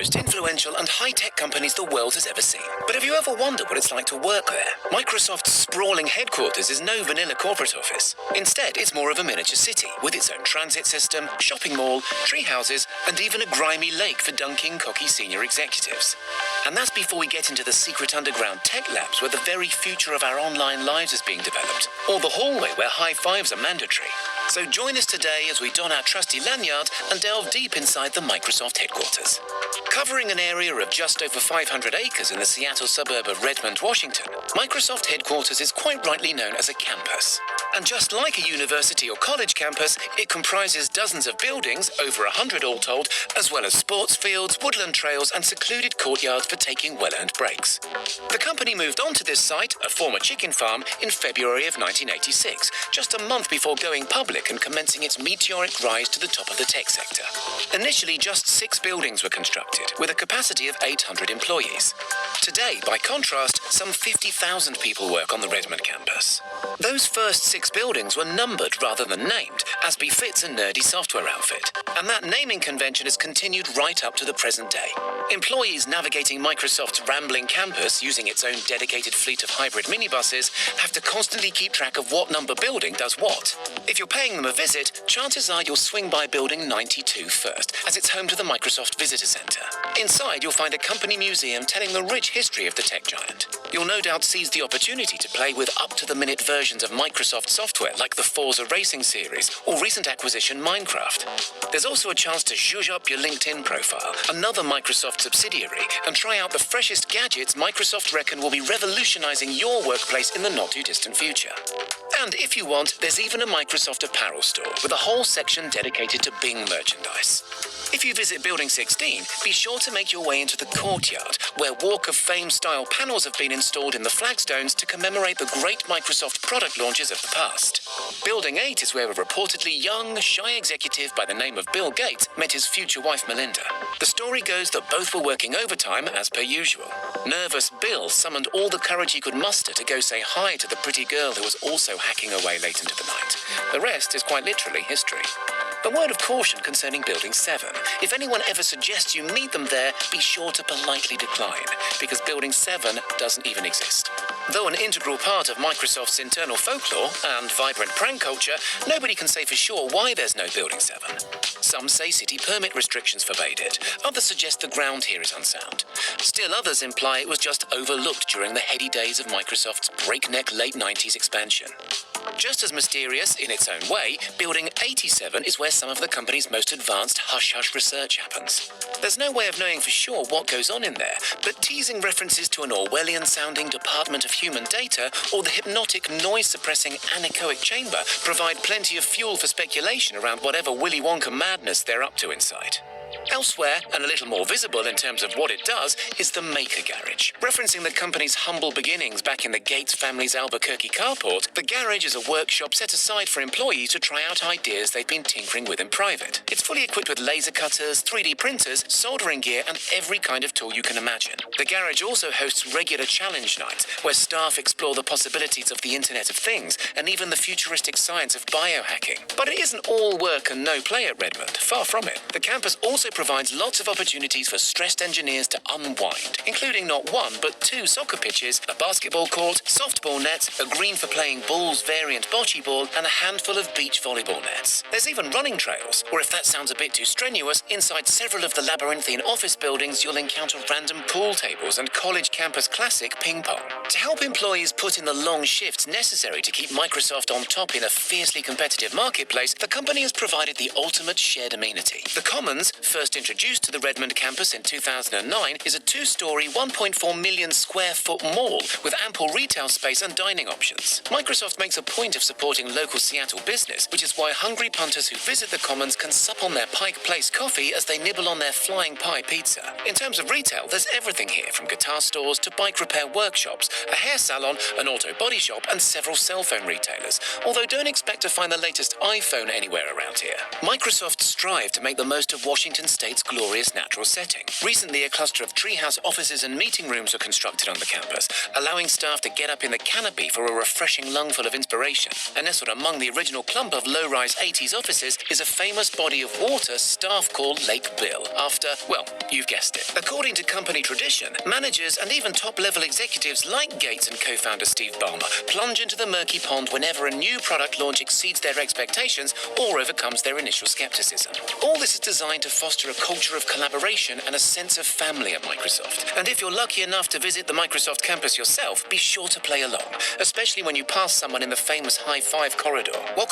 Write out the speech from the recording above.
Most influential and high-tech companies the world has ever seen. But have you ever wondered what it's like to work there? Microsoft's sprawling headquarters is no vanilla corporate office. Instead, it's more of a miniature city, with its own transit system, shopping mall, tree houses, and even a grimy lake for dunking cocky senior executives. And that's before we get into the secret underground tech labs where the very future of our online lives is being developed, or the hallway where high fives are mandatory. So join us today as we don our trusty lanyard and delve deep inside the Microsoft headquarters. Covering an area of just over 500 acres in the Seattle suburb of Redmond, Washington, Microsoft headquarters is quite rightly known as a campus. And just like a university or college campus, it comprises dozens of buildings, over 100 all told, as well as sports fields, woodland trails, and secluded courtyards for taking well-earned breaks. The company moved onto this site, a former chicken farm, in February of 1986, just a month before going public and commencing its meteoric rise to the top of the tech sector. Initially, just 6 buildings were constructed, with a capacity of 800 employees. Today, by contrast, some 50,000 people work on the Redmond campus. Those first 6 buildings were numbered rather than named, as befits a nerdy software outfit, and that naming convention has continued right up to the present day. Employees navigating Microsoft's rambling campus using its own dedicated fleet of hybrid minibuses have to constantly keep track of what number building does what. If you're paying them a visit, chances are you'll swing by building 92 first, as it's home to the Microsoft Visitor Center. Inside, you'll find a company museum telling the rich history of the tech giant. You'll no doubt seize the opportunity to play with up-to-the-minute versions of Microsoft software like the Forza Racing series or recent acquisition Minecraft. There's also a chance to zhuzh up your LinkedIn profile, another Microsoft subsidiary, and try out the freshest gadgets Microsoft reckon will be revolutionizing your workplace in the not-too-distant future. And if you want, there's even a Microsoft apparel store with a whole section dedicated to Bing merchandise. If you visit Building 16, be sure to make your way into the courtyard, where Walk of Fame-style panels have been installed in the flagstones to commemorate the great Microsoft product launches of the past. Building 8 is where a reportedly young, shy executive by the name of Bill Gates met his future wife Melinda. The story goes that both were working overtime as per usual. Nervous Bill summoned all the courage he could muster to go say hi to the pretty girl who was also hacking away late into the night. The rest is quite literally history. A word of caution concerning Building 7. If anyone ever suggests you meet them there, be sure to politely decline, because Building 7 doesn't even exist. Though an integral part of Microsoft's internal folklore and vibrant prank culture, nobody can say for sure why there's no Building 7. Some say city permit restrictions forbade it. Others suggest the ground here is unsound. Still others imply it was just overlooked during the heady days of Microsoft's breakneck late 90s expansion. Just as mysterious in its own way, Building 87 is where some of the company's most advanced hush-hush research happens. There's no way of knowing for sure what goes on in there, but teasing references to an Orwellian-sounding Department of Human Data or the hypnotic, noise-suppressing anechoic chamber provide plenty of fuel for speculation around whatever Willy Wonka madness they're up to inside. Elsewhere, and a little more visible in terms of what it does, is the Maker Garage. Referencing the company's humble beginnings back in the Gates family's Albuquerque carport, the garage is a workshop set aside for employees to try out ideas they've been tinkering with in private. It's fully equipped with laser cutters, 3D printers, soldering gear, and every kind of tool you can imagine. The garage also hosts regular challenge nights, where staff explore the possibilities of the Internet of Things and even the futuristic science of biohacking. But it isn't all work and no play at Redmond. Far from it. The campus also provides lots of opportunities for stressed engineers to unwind, including not 1 but 2 soccer pitches, a basketball court, softball nets, a green for playing Bulls variant bocce ball, and a handful of beach volleyball nets. There's even running trails, or if that sounds a bit too strenuous, inside several of the labyrinthine office buildings you'll encounter random pool tables and college campus classic ping pong. To help employees put in the long shifts necessary to keep Microsoft on top in a fiercely competitive marketplace, the company has provided the ultimate shared amenity. The Commons, first introduced to the Redmond campus in 2009, is a 2-story, 1.4 million square foot mall with ample retail space and dining options. Microsoft makes a point of supporting local Seattle business, which is why hungry punters who visit the Commons can sup on their Pike Place coffee as they nibble on their flying pie pizza. In terms of retail, there's everything here, from guitar stores to bike repair workshops, a hair salon, an auto body shop, and several cell phone retailers, although don't expect to find the latest iPhone anywhere around here. Microsoft strive to make the most of Washington State estate's glorious natural setting. Recently, a cluster of treehouse offices and meeting rooms were constructed on the campus, allowing staff to get up in the canopy for a refreshing lungful of inspiration. And nestled among the original clump of low-rise 80s offices is a famous body of water staff call Lake Bill, after, well, you've guessed it. According to company tradition, managers and even top-level executives like Gates and co-founder Steve Ballmer plunge into the murky pond whenever a new product launch exceeds their expectations or overcomes their initial skepticism. All this is designed to foster a culture of collaboration and a sense of family at Microsoft. And if you're lucky enough to visit the Microsoft campus yourself, be sure to play along, especially when you pass someone in the famous high five corridor. What could